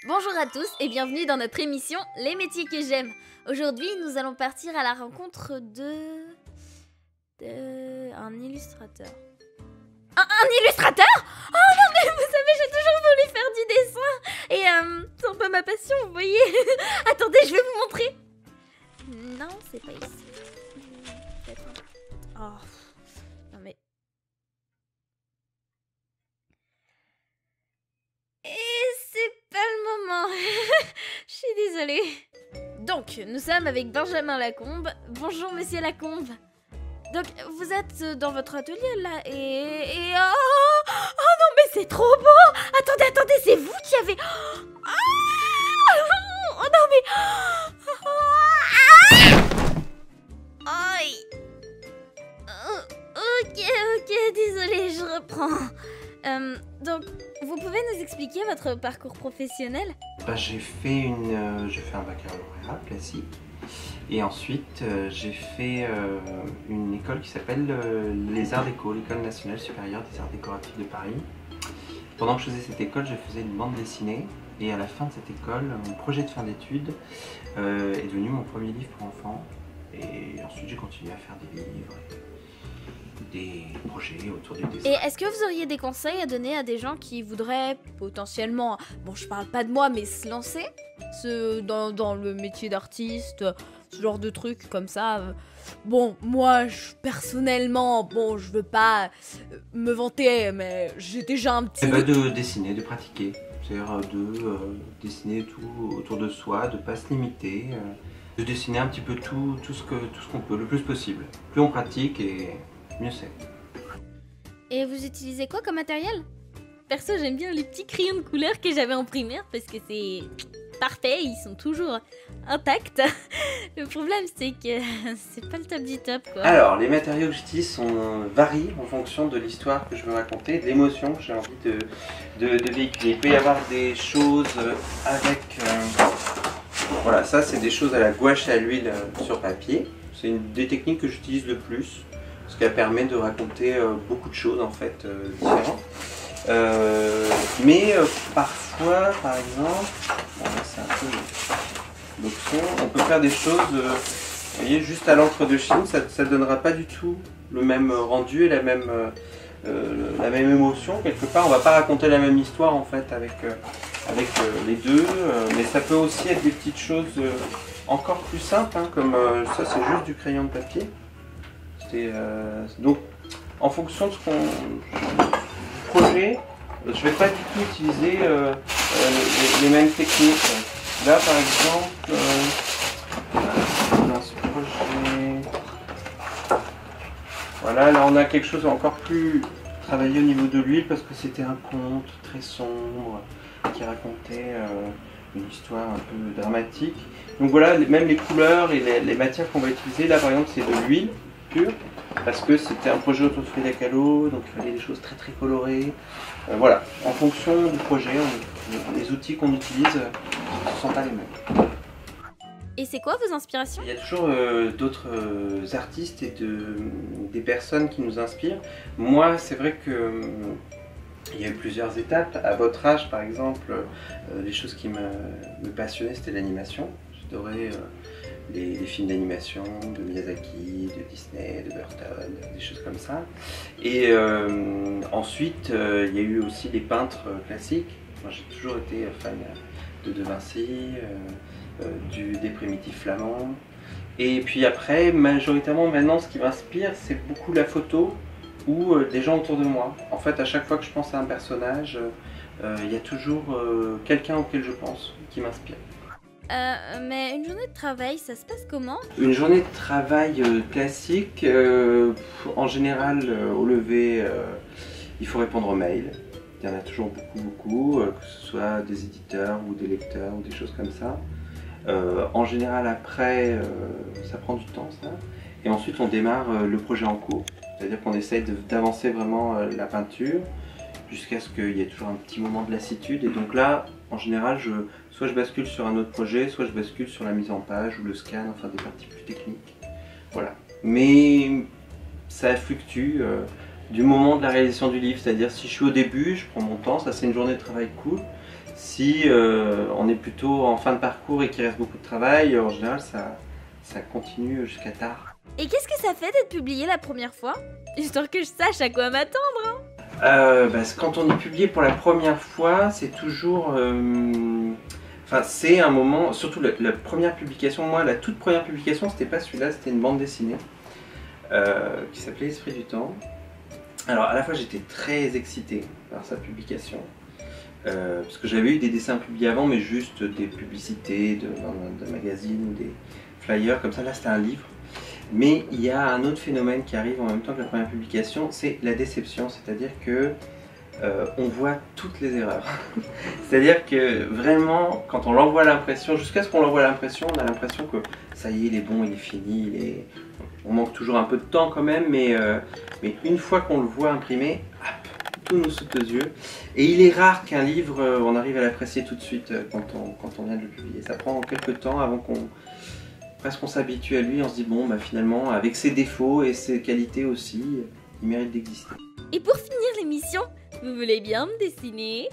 Bonjour à tous et bienvenue dans notre émission Les métiers que j'aime. Aujourd'hui, nous allons partir à la rencontre un illustrateur. Un illustrateur? Oh non mais vous savez, j'ai toujours voulu faire du dessin et c'est un peu ma passion, vous voyez. Attendez, je vais vous montrer. Non, c'est pas ici. Peut-être Oh, non mais... Et c'est pas le moment. Je suis désolée. Donc, nous sommes avec Benjamin Lacombe. Bonjour, monsieur Lacombe. Donc, vous êtes dans votre atelier, là, et... Oh, oh non, mais c'est trop beau. Attendez, c'est vous qui avez... Oh non, mais... Aïe. Ok, désolée, je reprends. Donc, vous pouvez nous expliquer votre parcours professionnel? J'ai fait un baccalauréat classique et ensuite j'ai fait une école qui s'appelle les Arts Déco, l'École nationale supérieure des arts décoratifs de Paris. Pendant que je faisais cette école, je faisais une bande dessinée et à la fin de cette école, mon projet de fin d'études est devenu mon premier livre pour enfants et ensuite j'ai continué à faire des livres. Des projets autour du dessin. Et est-ce que vous auriez des conseils à donner à des gens qui voudraient potentiellement, bon je parle pas de moi, mais se lancer dans le métier d'artiste, ce genre de trucs comme ça? Bon, moi personnellement, bon je veux pas me vanter, mais j'ai déjà un petit... De dessiner, de pratiquer, c'est-à-dire de dessiner tout autour de soi, de pas se limiter, de dessiner un petit peu tout ce qu'on peut, le plus possible. Plus on pratique et mieux c'est. Et vous utilisez quoi comme matériel? Perso, j'aime bien les petits crayons de couleur que j'avais en primaire parce que c'est parfait, ils sont toujours intacts. Le problème, c'est que c'est pas le top du top, quoi. Alors, les matériaux que j'utilise varient en fonction de l'histoire que je veux raconter, de l'émotion que j'ai envie de véhiculer. Il peut y avoir des choses avec... voilà, ça c'est des choses à la gouache et à l'huile sur papier. C'est une des techniques que j'utilise le plus. Ce qui permet de raconter beaucoup de choses en fait différentes. Mais parfois, par exemple, bon, là c'est un peu l'option, on peut faire des choses, vous voyez, juste à l'encre de Chine, ça ne donnera pas du tout le même rendu et la même émotion. Quelque part, on ne va pas raconter la même histoire en fait avec les deux, mais ça peut aussi être des petites choses encore plus simples, hein, comme ça c'est juste du crayon de papier. Donc en fonction de du projet, je ne vais pas du tout utiliser les mêmes techniques. Là par exemple, dans ce projet, voilà, là on a quelque chose encore plus travaillé au niveau de l'huile parce que c'était un conte très sombre qui racontait une histoire un peu dramatique. Donc voilà, même les couleurs et les matières qu'on va utiliser, là par exemple c'est de l'huile pure, parce que c'était un projet autour de Frida Kahlo, donc il fallait des choses très très colorées. Voilà, en fonction du projet, les outils qu'on utilise ne sont pas les mêmes. Et c'est quoi vos inspirations? Il y a toujours d'autres artistes et des personnes qui nous inspirent. Moi, c'est vrai que il y a eu plusieurs étapes. À votre âge, par exemple, les choses qui me passionnaient, c'était l'animation. J'adorais les films d'animation de Miyazaki, de Disney, de Burton, des choses comme ça. Et ensuite, il y a eu aussi les peintres classiques. Moi, j'ai toujours été fan de Vinci, des primitifs flamands. Et puis après, majoritairement maintenant, ce qui m'inspire, c'est beaucoup la photo ou des gens autour de moi. En fait, à chaque fois que je pense à un personnage, il y a toujours quelqu'un auquel je pense qui m'inspire. Mais une journée de travail, ça se passe comment? Une journée de travail classique, en général au lever, il faut répondre aux mails. Il y en a toujours beaucoup, que ce soit des éditeurs ou des lecteurs ou des choses comme ça. En général après, ça prend du temps ça. Et ensuite on démarre le projet en cours. C'est-à-dire qu'on essaye d'avancer vraiment la peinture jusqu'à ce qu'il y ait toujours un petit moment de lassitude. Et donc là, en général, soit je bascule sur un autre projet, soit je bascule sur la mise en page ou le scan, enfin des parties plus techniques. Voilà. Mais ça fluctue du moment de la réalisation du livre. C'est-à-dire si je suis au début, je prends mon temps, ça c'est une journée de travail cool. Si on est plutôt en fin de parcours et qu'il reste beaucoup de travail, en général ça continue jusqu'à tard. Et qu'est-ce que ça fait d'être publié la première fois? Histoire que je sache à quoi m'attendre. Quand on est publié pour la première fois, c'est toujours... Enfin, c'est un moment, surtout la première publication, moi la toute première publication, c'était pas celui-là, c'était une bande dessinée qui s'appelait L'Esprit du Temps. Alors à la fois j'étais très excité par sa publication, parce que j'avais eu des dessins publiés avant, mais juste des publicités de magazines ou des flyers comme ça. Là c'était un livre. Mais il y a un autre phénomène qui arrive en même temps que la première publication, c'est la déception, c'est-à-dire que on voit toutes les erreurs. C'est-à-dire que vraiment, quand on l'envoie à l'impression, jusqu'à ce qu'on l'envoie à l'impression, on a l'impression que ça y est, il est bon, il est fini, on manque toujours un peu de temps quand même, mais une fois qu'on le voit imprimé, hop, tout nous saute aux yeux. Et il est rare qu'un livre, on arrive à l'apprécier tout de suite quand on vient de le publier. Ça prend quelques temps avant presque on s'habitue à lui, on se dit bon, finalement, avec ses défauts et ses qualités aussi, il mérite d'exister. Et pour finir l'émission, vous voulez bien me dessiner?